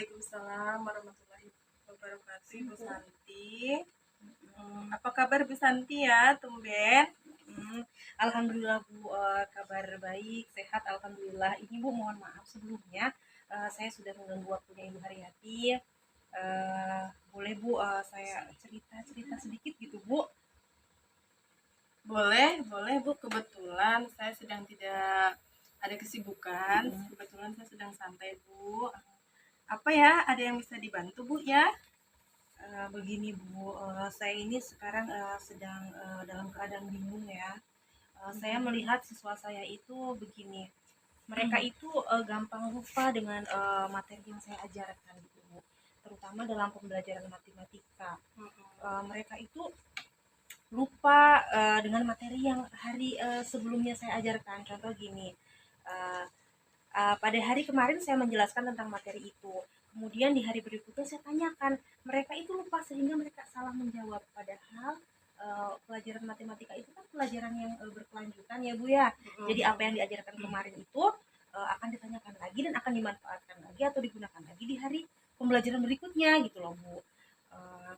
Waalaikumsalam warahmatullahi wabarakatuh, Ibu Santi. Apa kabar Bu Santi ya, tumben? Hmm, Alhamdulillah Bu, kabar baik, sehat alhamdulillah. Ini Bu mohon maaf sebelumnya, saya sudah mengganggu waktunya Ibu Haryati. Boleh Bu, saya cerita-cerita sedikit gitu Bu? Boleh Bu. Kebetulan saya sedang tidak ada kesibukan. Kebetulan saya sedang santai Bu. Apa ya? Ada yang bisa dibantu Bu ya? Begini Bu, saya ini sekarang sedang dalam keadaan bingung ya. Saya melihat siswa saya itu begini, mereka itu gampang lupa dengan materi yang saya ajarkan gitu Bu, terutama dalam pembelajaran matematika. Mereka itu lupa dengan materi yang hari sebelumnya saya ajarkan. Contoh gini, uh, pada hari kemarin saya menjelaskan tentang materi itu, kemudian di hari berikutnya saya tanyakan, mereka itu lupa sehingga mereka salah menjawab, padahal pelajaran matematika itu kan pelajaran yang berkelanjutan ya Bu ya. Jadi apa yang diajarkan kemarin itu akan ditanyakan lagi dan akan dimanfaatkan lagi atau digunakan lagi di hari pembelajaran berikutnya gitu loh Bu. Eh,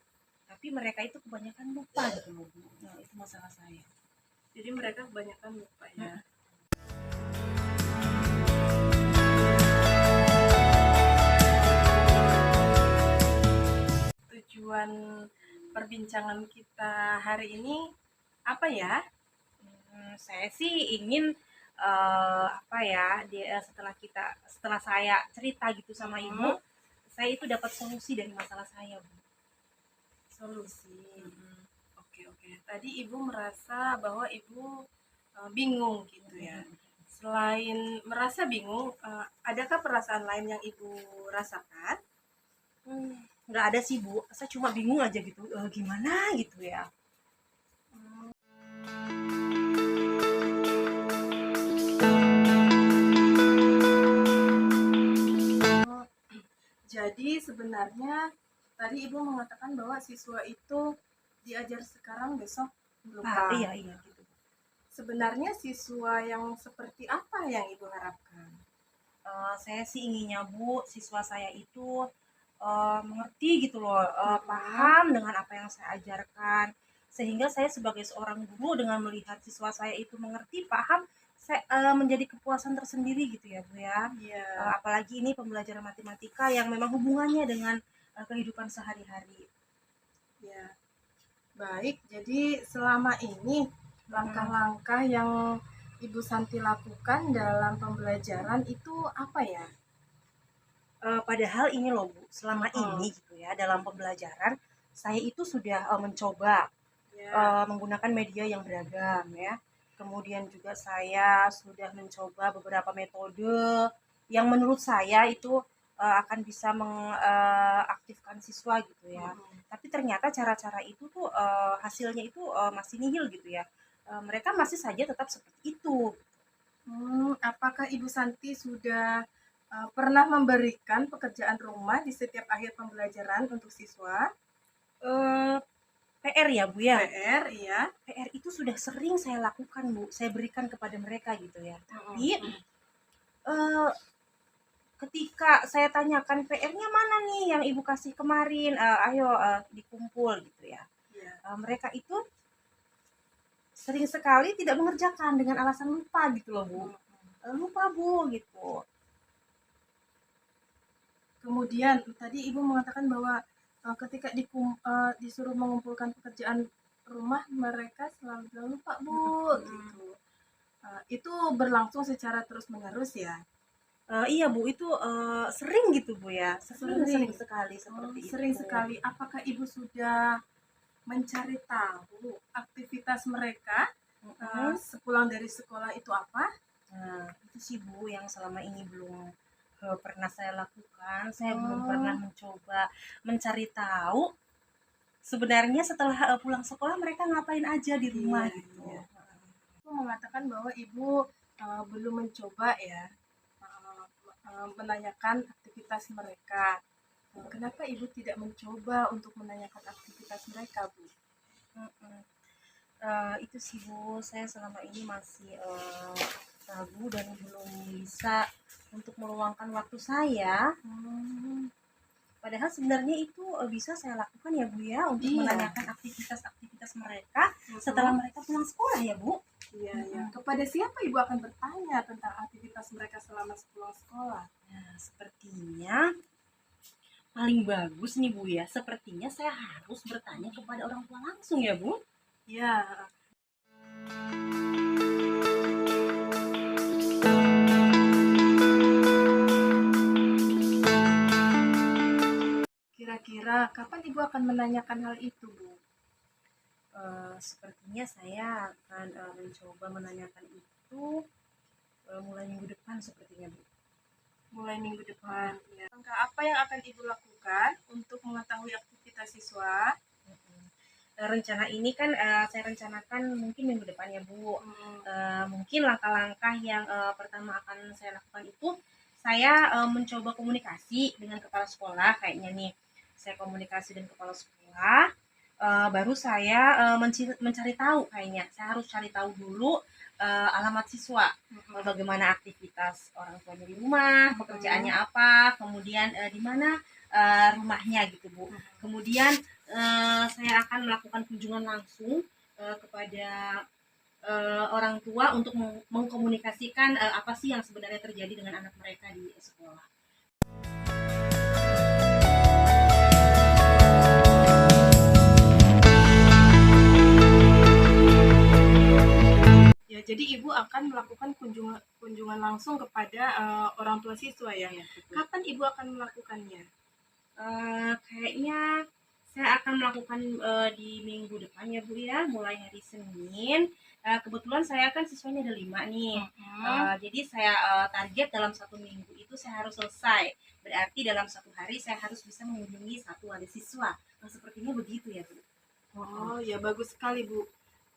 tapi mereka itu kebanyakan lupa gitu loh Bu. Nah, itu masalah saya. Jadi mereka kebanyakan lupa ya. Tujuan perbincangan kita hari ini apa ya? Saya sih ingin apa ya, setelah saya cerita gitu sama Ibu, saya itu dapat solusi dari masalah saya Bu. Solusi. Oke. Tadi Ibu merasa bahwa Ibu bingung gitu ya. Selain merasa bingung, adakah perasaan lain yang Ibu rasakan? Nggak ada sih Bu, saya cuma bingung aja gitu, gimana gitu ya. Jadi sebenarnya tadi Ibu mengatakan bahwa siswa itu diajar sekarang besok lupa. Iya gitu. Sebenarnya siswa yang seperti apa yang Ibu harapkan? Saya sih inginnya Bu, siswa saya itu mengerti gitu loh, paham dengan apa yang saya ajarkan, sehingga saya sebagai seorang guru dengan melihat siswa saya itu mengerti, paham, saya menjadi kepuasan tersendiri gitu ya Bu ya. Iya. Apalagi ini pembelajaran matematika yang memang hubungannya dengan kehidupan sehari-hari. Ya, baik. Jadi selama ini langkah-langkah yang Ibu Santi lakukan dalam pembelajaran itu apa ya? Padahal ini loh Bu, selama ini gitu ya dalam pembelajaran saya itu sudah mencoba Ya. menggunakan media yang beragam ya. Kemudian juga saya sudah mencoba beberapa metode yang menurut saya itu akan bisa mengaktifkan siswa gitu ya. Tapi ternyata cara-cara itu tuh hasilnya itu masih nihil gitu ya. Mereka masih saja tetap seperti itu. Apakah Ibu Santi sudah pernah memberikan pekerjaan rumah di setiap akhir pembelajaran untuk siswa? Eh, PR ya Bu ya. PR, iya. PR itu sudah sering saya lakukan Bu, saya berikan kepada mereka gitu ya. Tapi ketika saya tanyakan PR-nya mana nih yang ibu kasih kemarin, ayo dikumpul gitu ya. Mereka itu sering sekali tidak mengerjakan dengan alasan lupa gitu loh Bu. Lupa Bu gitu. Kemudian tadi Ibu mengatakan bahwa ketika disuruh mengumpulkan pekerjaan rumah mereka selalu bilang lupa Bu gitu. Itu berlangsung secara terus-menerus ya. Iya Bu, itu sering gitu Bu ya, sering sekali seperti itu. Sering sekali. Apakah Ibu sudah mencari tahu aktivitas mereka sepulang dari sekolah itu apa? Nah, itu sih Bu yang selama ini belum pernah saya lakukan. Saya belum pernah mencoba mencari tahu sebenarnya setelah pulang sekolah mereka ngapain aja di rumah gitu. Ibu mengatakan bahwa Ibu belum mencoba ya menanyakan aktivitas mereka. Kenapa Ibu tidak mencoba untuk menanyakan aktivitas mereka, Bu? Itu sih Bu, saya selama ini masih ragu dan belum bisa untuk meluangkan waktu saya. Padahal sebenarnya itu bisa saya lakukan ya Bu ya, untuk Iya. menanyakan aktivitas-aktivitas mereka setelah mereka pulang sekolah ya Bu. Iya, iya. Kepada siapa Ibu akan bertanya tentang aktivitas mereka selama pulang sekolah? Nah, sepertinya paling bagus nih Bu ya, sepertinya saya harus bertanya kepada orang tua langsung ya Bu. Iya. Kira-kira kapan Ibu akan menanyakan hal itu, Bu? Sepertinya saya akan mencoba menanyakan itu mulai minggu depan sepertinya Bu. Mulai minggu depan. Ya. Langkah apa yang akan Ibu lakukan untuk mengetahui aktivitas siswa? Rencana ini kan saya rencanakan mungkin minggu depan ya Bu. Hmm. Mungkin langkah-langkah yang pertama akan saya lakukan itu saya mencoba komunikasi dengan kepala sekolah kayaknya nih. Saya komunikasi dengan kepala sekolah, baru saya mencari tahu kayaknya. Saya harus cari tahu dulu alamat siswa, bagaimana aktivitas orang tuanya di rumah, pekerjaannya apa, kemudian di mana rumahnya gitu Bu. Kemudian saya akan melakukan kunjungan langsung kepada orang tua untuk mengkomunikasikan apa sih yang sebenarnya terjadi dengan anak mereka di sekolah. Ya, jadi Ibu akan melakukan kunjungan langsung kepada orang tua siswa ya. Ya, Kapan Ibu akan melakukannya? Kayaknya saya akan melakukan di minggu depan ya Bu ya, mulai hari Senin. Kebetulan saya kan siswanya ada 5 nih. Jadi saya target dalam 1 minggu itu saya harus selesai. Berarti dalam 1 hari saya harus bisa mengunjungi 1 wali siswa. Sepertinya begitu ya Bu. Oh ya, bagus sekali Bu.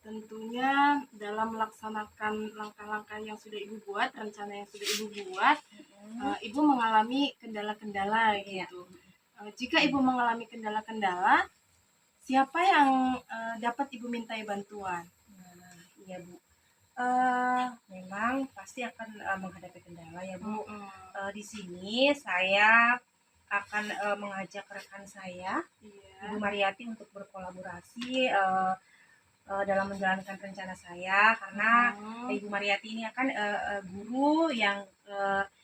Tentunya dalam melaksanakan langkah-langkah yang sudah Ibu buat, rencana yang sudah Ibu buat, Ibu mengalami kendala-kendala gitu. Jika Ibu mengalami kendala-kendala, siapa yang dapat Ibu mintai bantuan? Iya Bu. Memang pasti akan menghadapi kendala ya Bu. Di sini saya akan mengajak rekan saya, Iya. Ibu Mariati, untuk berkolaborasi dalam menjalankan rencana saya, karena Ibu Mariati ini akan guru yang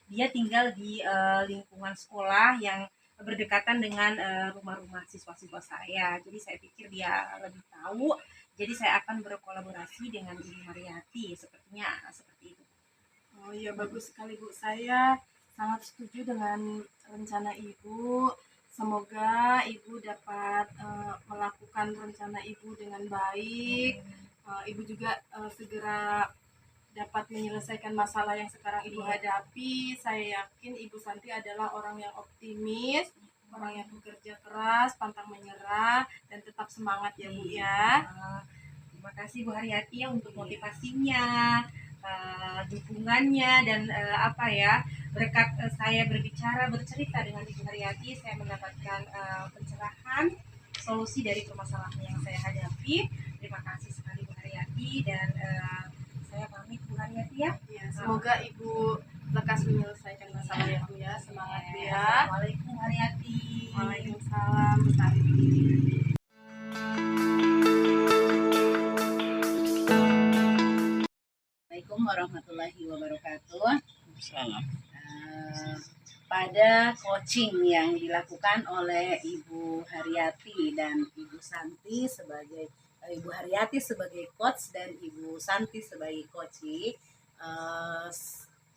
dia tinggal di lingkungan sekolah yang berdekatan dengan rumah-rumah siswa-siswa saya. Jadi saya pikir dia lebih tahu. Jadi saya akan berkolaborasi dengan Ibu Mariati, sepertinya seperti itu. Oh iya, bagus sekali Bu. Saya sangat setuju dengan rencana Ibu. Semoga Ibu dapat melakukan rencana Ibu dengan baik. Ibu juga segera dapat menyelesaikan masalah yang sekarang Ibu hadapi. Saya yakin Ibu Santi adalah orang yang optimis, orang yang bekerja keras, pantang menyerah, dan tetap semangat ya Bu ya. Terima kasih Bu Haryati ya untuk motivasinya, dukungannya, dan apa ya, berkat saya bercerita dengan Ibu Haryati, saya mendapatkan pencerahan, solusi dari permasalahan yang saya hadapi. Terima kasih sekali Bu Haryati, dan saya pamit Bu Haryati ya. Ya, semoga Ibu lekas menyelesaikan masalah ya Bu ya. Semangat Bu ya. Assalamualaikum Bu Haryati. Waalaikumsalam Bu Santi. Assalamualaikum warahmatullahi wabarakatuh. Pada coaching yang dilakukan oleh Ibu Haryati dan Ibu Santi sebagai Ibu Haryati sebagai coach dan Ibu Santi sebagai coachee,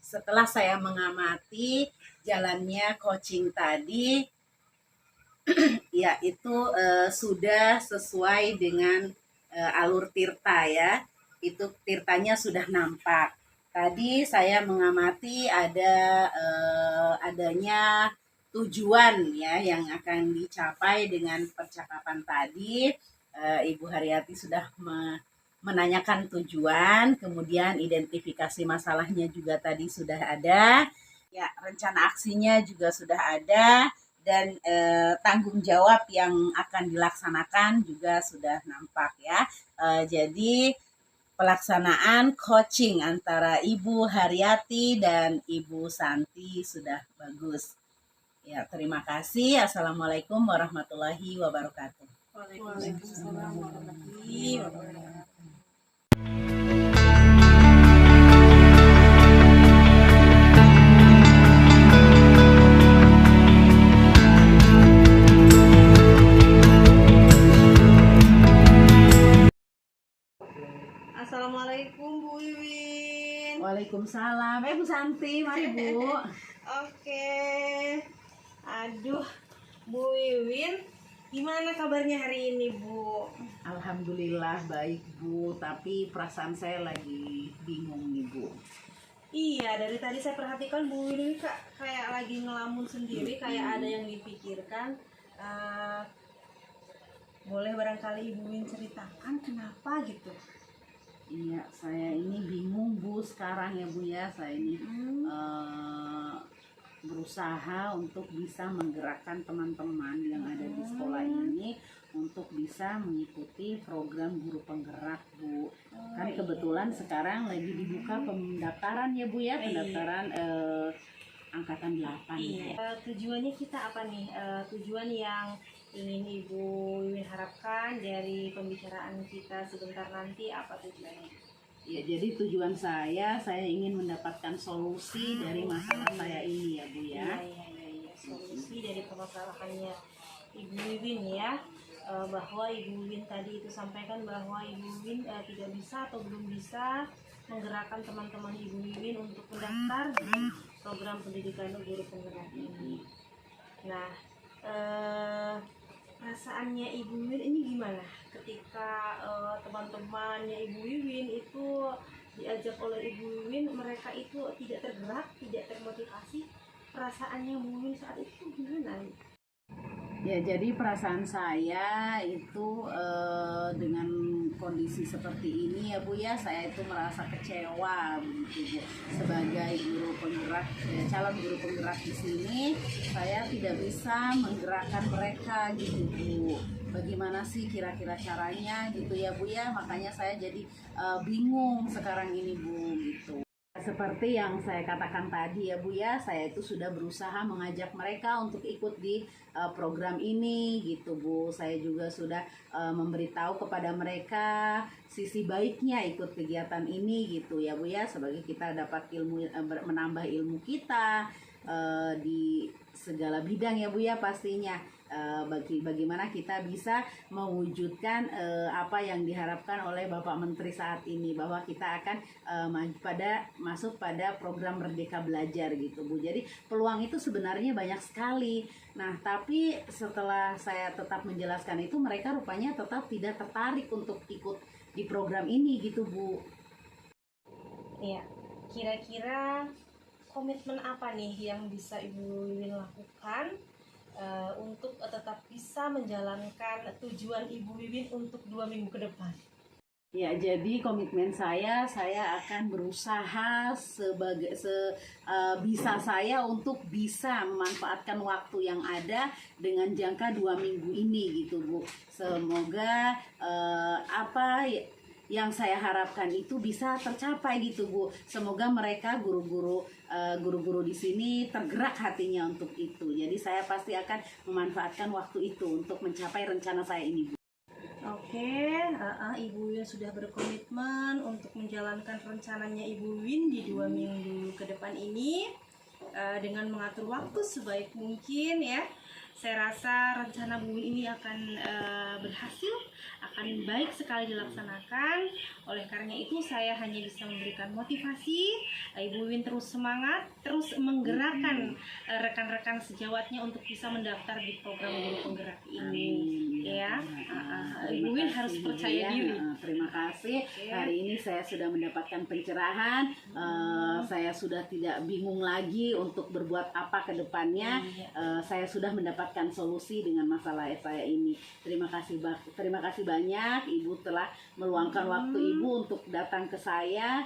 setelah saya mengamati jalannya coaching tadi, ya itu sudah sesuai dengan alur tirta ya. Itu tirtanya sudah nampak. Tadi saya mengamati ada adanya tujuan ya yang akan dicapai dengan percakapan tadi. Ibu Haryati sudah menanyakan tujuan, kemudian identifikasi masalahnya juga tadi sudah ada. Ya, rencana aksinya juga sudah ada, dan tanggung jawab yang akan dilaksanakan juga sudah nampak ya. Jadi pelaksanaan coaching antara Ibu Haryati dan Ibu Santi sudah bagus. Ya, terima kasih. Assalamualaikum warahmatullahi wabarakatuh. Waalaikumsalam warahmatullahi wabarakatuh. Assalamualaikum Bu Wiwin. Waalaikumsalam. Bu Santi, mari Bu. Oke. Aduh, Bu Wiwin, gimana kabarnya hari ini, Bu? Alhamdulillah baik Bu, tapi perasaan saya lagi bingung nih Bu. Iya, dari tadi saya perhatikan Bu Wiwin kayak lagi ngelamun sendiri, kayak ada yang dipikirkan. Boleh barangkali Ibu Wiwin ceritakan kenapa gitu? Iya, saya ini bingung Bu sekarang ya Bu ya. Saya ini berusaha untuk bisa menggerakkan teman-teman yang ada di sekolah ini untuk bisa mengikuti program guru penggerak Bu. Kan kebetulan sekarang lagi dibuka pendaftaran ya Bu ya, pendaftaran angkatan 8. Iya. Tujuannya kita apa nih? Tujuan yang ingin Ibu Wiwin harapkan dari pembicaraan kita sebentar nanti apa tujuannya? Ya, jadi tujuan saya ingin mendapatkan solusi dari masalah saya ini ya Bu ya. Iya. Solusi dari permasalahannya Ibu Wiwin ya. Bahwa Ibu Wiwin tadi itu sampaikan bahwa Ibu Wiwin tidak bisa atau belum bisa menggerakkan teman-teman Ibu Wiwin untuk mendaftar di program pendidikan guru penggerak ini. Nah, perasaannya Ibu Wiwin ini gimana ketika teman-temannya Ibu Wiwin itu diajak oleh Ibu Wiwin, mereka itu tidak tergerak, tidak termotivasi, perasaannya Ibu Wiwin saat itu gimana? Ya, jadi perasaan saya itu dengan kondisi seperti ini ya Bu ya, saya itu merasa kecewa begitu Bu. Sebagai guru penggerak, calon guru penggerak di sini, saya tidak bisa menggerakkan mereka gitu Bu. Bagaimana sih kira-kira caranya gitu ya Bu ya, makanya saya jadi bingung sekarang ini Bu gitu. Seperti yang saya katakan tadi ya Bu ya, saya itu sudah berusaha mengajak mereka untuk ikut di program ini gitu Bu. Saya juga sudah memberitahu kepada mereka sisi baiknya ikut kegiatan ini gitu ya Bu ya, sebagai kita dapat ilmu, menambah ilmu kita di segala bidang ya Bu ya pastinya. Bagaimana kita bisa mewujudkan apa yang diharapkan oleh Bapak Menteri saat ini, bahwa kita akan masuk pada program Merdeka Belajar gitu Bu. Jadi peluang itu sebenarnya banyak sekali. Nah, tapi setelah saya tetap menjelaskan itu, mereka rupanya tetap tidak tertarik untuk ikut di program ini gitu Bu. Iya, kira-kira komitmen apa nih yang bisa Ibu Wiwin lakukan untuk tetap bisa menjalankan tujuan Ibu Wiwin untuk 2 minggu ke depan? Ya, jadi komitmen saya akan berusaha sebisa saya untuk bisa memanfaatkan waktu yang ada dengan jangka 2 minggu ini gitu Bu. Semoga apa yang saya harapkan itu bisa tercapai gitu Bu. Semoga mereka guru-guru di sini tergerak hatinya untuk itu. Jadi saya pasti akan memanfaatkan waktu itu untuk mencapai rencana saya ini Bu. Oke, Ibu Wiwin sudah berkomitmen untuk menjalankan rencananya Ibu Wiwin di 2 minggu ke depan ini dengan mengatur waktu sebaik mungkin ya. Saya rasa rencana Bu Wiwin ini akan berhasil, akan baik sekali dilaksanakan. Oleh karena itu saya hanya bisa memberikan motivasi, Ibu Wiwin terus semangat, terus menggerakkan rekan-rekan sejawatnya untuk bisa mendaftar di program guru penggerak ini. Ya, Ibu Wiwin harus percaya diri. Terima kasih. Hari ini saya sudah mendapatkan pencerahan. Saya sudah tidak bingung lagi untuk berbuat apa ke depannya. Saya sudah mendapatkan mendapatkan solusi dengan masalah saya ini. Terima kasih banyak Ibu telah meluangkan waktu Ibu untuk datang ke saya.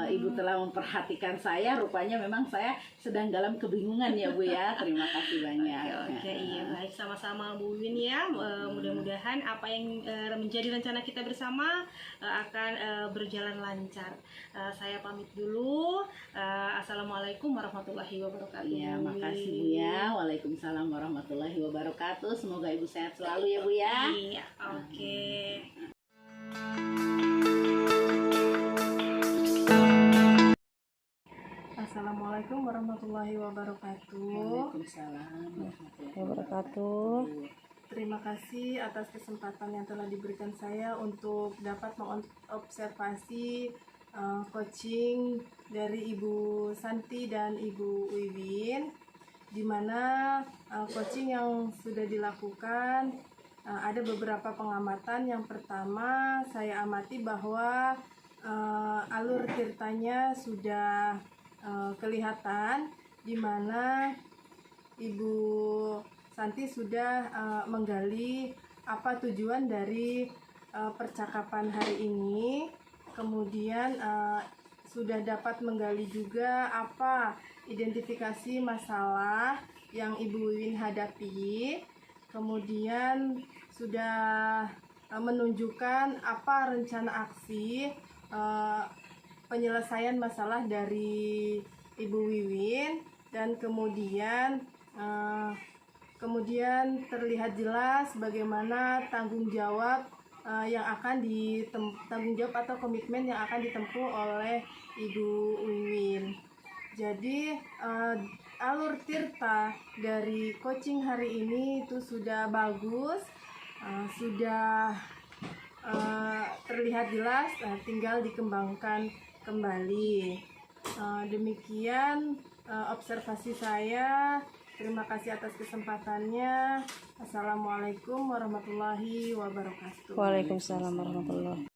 Ibu telah memperhatikan saya. Rupanya memang saya sedang dalam kebingungan ya Bu ya. Terima kasih banyak. Oke, iya baik, sama-sama Bu Win ya. Mudah-mudahan apa yang menjadi rencana kita bersama akan berjalan lancar. Saya pamit dulu. Assalamualaikum warahmatullahi wabarakatuh. Ya, makasih Bu ya. Waalaikumsalam warahmatullahi wabarakatuh. Semoga Ibu sehat selalu ya Bu ya. Iya, oke. Assalamualaikum warahmatullahi wabarakatuh. Waalaikumsalam warahmatullahi Wabarakatuh. Terima kasih atas kesempatan yang telah diberikan saya untuk dapat mengobservasi coaching dari Ibu Santi dan Ibu Wiwin, di mana coaching yang sudah dilakukan ada beberapa pengamatan. Yang pertama, saya amati bahwa alur tirtanya sudah kelihatan, di mana Ibu Santi sudah menggali apa tujuan dari percakapan hari ini. Kemudian sudah dapat menggali juga apa identifikasi masalah yang Ibu Wiwin hadapi. Kemudian sudah menunjukkan apa rencana aksi penyelesaian masalah dari Ibu Wiwin, dan kemudian terlihat jelas bagaimana tanggung jawab tanggung jawab atau komitmen yang akan ditempuh oleh Ibu Wiwin. Jadi alur tirta dari coaching hari ini itu sudah bagus, sudah terlihat jelas, tinggal dikembangkan kembali. Demikian observasi saya. Terima kasih atas kesempatannya. Assalamualaikum warahmatullahi wabarakatuh. Waalaikumsalam warahmatullahi